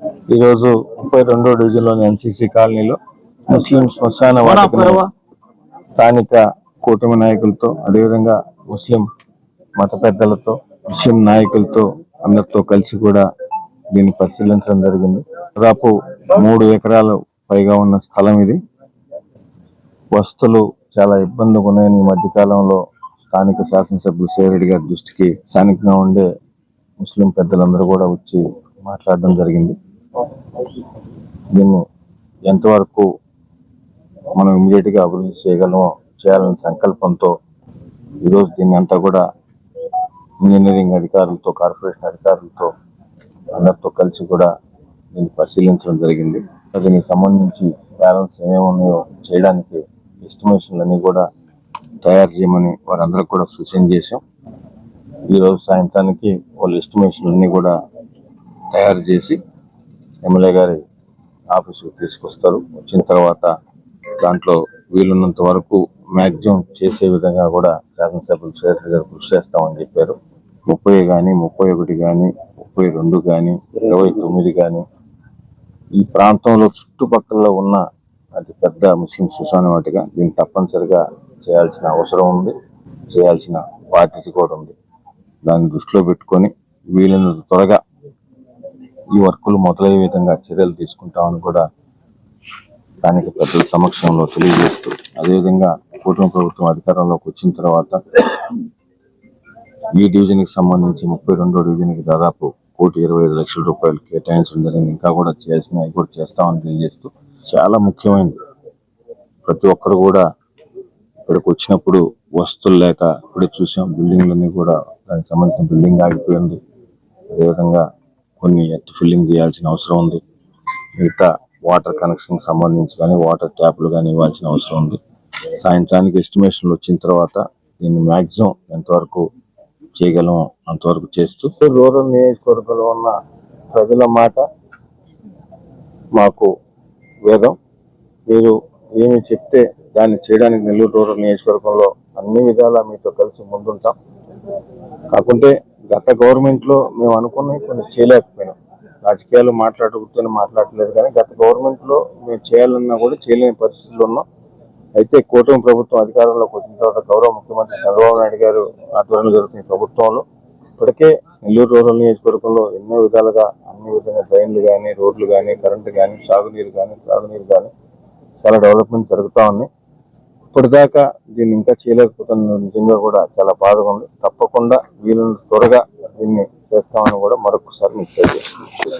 ఈరోజు 32వ డివిజన్లోని ఎన్సీసీ కాలనీలో ముస్లిం శ్మశాన వాటికను స్థానిక కూటమి నాయకులతో, అదేవిధంగా ముస్లిం మత పెద్దలతో, ముస్లిం నాయకులతో అందరితో కలిసి కూడా దీన్ని పరిశీలించడం జరిగింది. దాదాపు 3 ఎకరాలు పైగా ఉన్న స్థలం ఇది. వస్తువులు చాలా ఇబ్బందిగా ఉన్నాయని ఈ మధ్యకాలంలో స్థానిక శాసనసభ్యులు సేరెడ్డి గారి దృష్టికి స్థానికంగా ఉండే ముస్లిం పెద్దలందరూ కూడా వచ్చి మాట్లాడడం జరిగింది. దీన్ని ఎంతవరకు మనం ఇమీడియట్ గా అభివృద్ధి చేయగలమో చేయాలనే సంకల్పంతో ఈరోజు దీన్ని అంతా కూడా ఇంజనీరింగ్ అధికారులతో, కార్పొరేషన్ అధికారులతో అందరితో కలిసి కూడా దీన్ని పరిశీలించడం జరిగింది. దీనికి సంబంధించి బ్యాలెన్స్ ఏమేమి ఉన్నాయో చేయడానికి ఎస్టిమేషన్లన్నీ కూడా తయారు చేయమని వారందరూ కూడా సూచన చేశాం. ఈరోజు సాయంత్రానికి వాళ్ళ ఎస్టిమేషన్లన్నీ కూడా తయారు చేసి ఎమ్మెల్యే గారి ఆఫీసుకు తీసుకొస్తారు. వచ్చిన తర్వాత దాంట్లో వీలున్నంత వరకు మ్యాక్సిమం చేసే విధంగా కూడా శాసనసభ్యులు సేరెడ్డి గారు కృషి చేస్తామని చెప్పారు. 30 కానీ, 31 కానీ, 32 కానీ, 29 కానీ ఈ ప్రాంతంలో చుట్టుపక్కల ఉన్న అతి పెద్ద ముస్లిం శ్మశాన వాటిక. దీన్ని తప్పనిసరిగా చేయాల్సిన అవసరం ఉంది, చేయాల్సిన బాధ్యత కూడా ఉంది. దాన్ని దృష్టిలో పెట్టుకొని వీలైనంత త్వరగా ఈ వర్కులు మొదలయ్యే విధంగా చర్యలు తీసుకుంటామని కూడా స్థానిక పెద్దల సమక్షంలో తెలియజేస్తూ, అదేవిధంగా కూటమి ప్రభుత్వం అధికారంలోకి వచ్చిన తర్వాత ఈ డివిజన్కి సంబంధించి 32వ డివిజన్కి దాదాపు 1,25,00,000 రూపాయలు కేటాయించడం జరిగింది. ఇంకా కూడా చేయాల్సినవి కూడా చేస్తామని తెలియజేస్తూ, చాలా ముఖ్యమైనది ప్రతి ఒక్కరు కూడా ఇక్కడికి వచ్చినప్పుడు వస్తువులు లేక ఇప్పుడే చూసాం, బిల్డింగ్లన్నీ కూడా దానికి సంబంధించిన బిల్డింగ్ ఆగిపోయింది. అదేవిధంగా కొన్ని ఎర్త్ ఫిల్లింగ్ చేయాల్సిన అవసరం ఉంది. మిగతా వాటర్ కనెక్షన్ సంబంధించి కానీ వాటర్ ట్యాప్లు కానీ ఇవ్వాల్సిన అవసరం ఉంది. సాయంత్రానికి ఎస్టిమేషన్లు వచ్చిన తర్వాత దీన్ని మ్యాక్సిమం ఎంతవరకు చేయగలమో అంతవరకు చేస్తూ, రూరల్ నియోజకవర్గంలో ఉన్న ప్రజల మాట మాకు వేదం. మీరు ఏమి చెప్తే దాన్ని చేయడానికి నెల్లూరు రూరల్ నియోజకవర్గంలో అన్ని విధాలా మీతో కలిసి ముందుంటాం. కాకుంటే గత గవర్నమెంట్ లో మేము అనుకున్నవి కొన్ని చేయలేకపోయినాం. రాజకీయాలు మాట్లాడలేదు కానీ గత గవర్నమెంట్ లో మేము చేయాలన్నా కూడా చేయలేని పరిస్థితుల్లో ఉన్నాం. అయితే కూటమి ప్రభుత్వం అధికారంలోకి వచ్చిన తర్వాత గౌరవ ముఖ్యమంత్రి చంద్రబాబు నాయుడు గారు ఆధ్వర్యంలో జరుగుతున్న ప్రభుత్వంలో ఇప్పటికే నెల్లూరు రూరల్ నియోజకవర్గంలో ఎన్నో విధాలుగా అన్ని విధంగా డ్రైన్లు కానీ, రోడ్లు కానీ, కరెంటు కానీ, సాగునీరు కానీ, త్రాగునీరు కానీ చాలా డెవలప్మెంట్ జరుగుతూ ఉన్నాయి. ఇప్పటిదాకా దీన్ని ఇంకా చేయలేకపోతున్న నిజంగా కూడా చాలా బాధగా ఉంది. తప్పకుండా వీళ్ళని త్వరగా దీన్ని చేస్తామని కూడా మరొకసారి మీకు తెలియజేస్తున్నాను.